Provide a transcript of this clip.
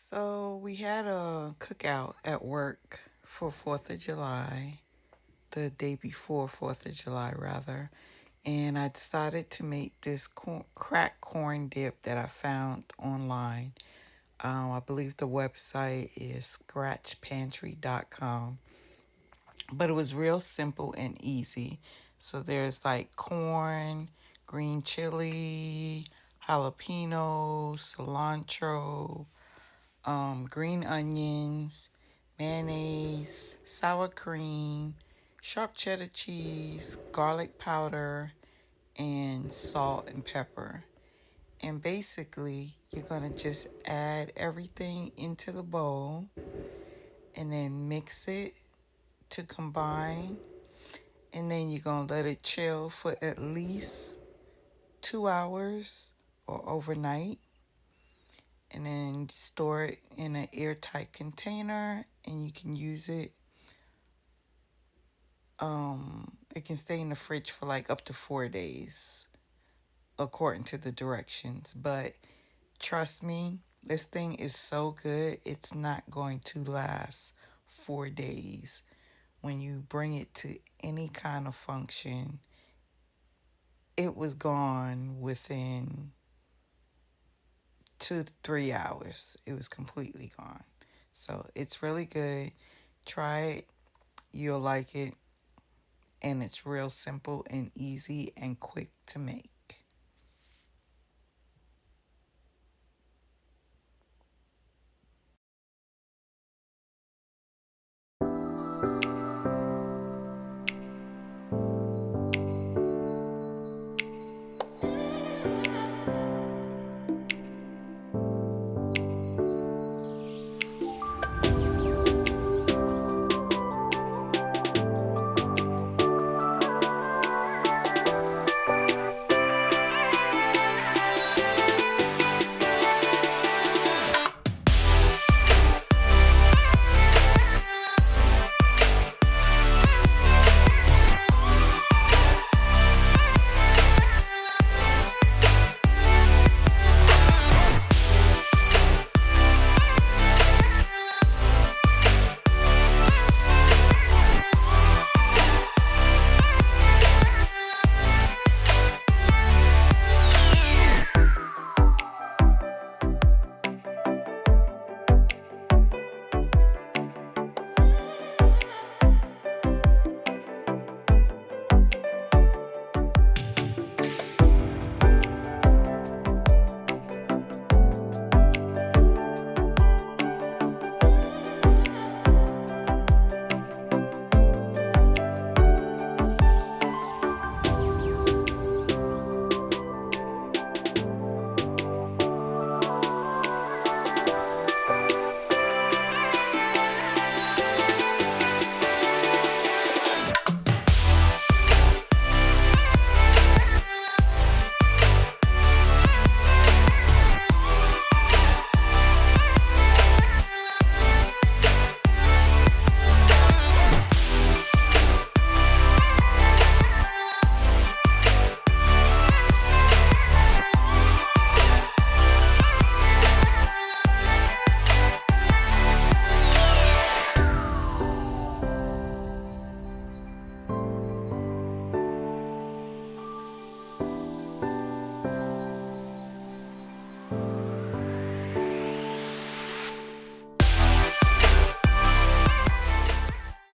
So we had a cookout at work for 4th of July, the day before 4th of July, rather. And I decided to make this cracked corn dip that I found online. I believe the website is scratchpantry.com. But it was real simple and easy. So there's like corn, green chili, jalapeno, cilantro, green onions, mayonnaise, sour cream, sharp cheddar cheese, garlic powder, and salt and pepper. And basically, you're going to just add everything into the bowl and then mix it to combine. And then you're going to let it chill for at least 2 hours or overnight. And then store it in an airtight container and you can use it. It can stay in the fridge for like up to 4 days according to the directions. But trust me, this thing is so good, it's not going to last 4 days. When you bring it to any kind of function, it was gone within 2 to 3 hours. It was completely gone. So it's really good. Try it. You'll like it. And it's real simple and easy and quick to make.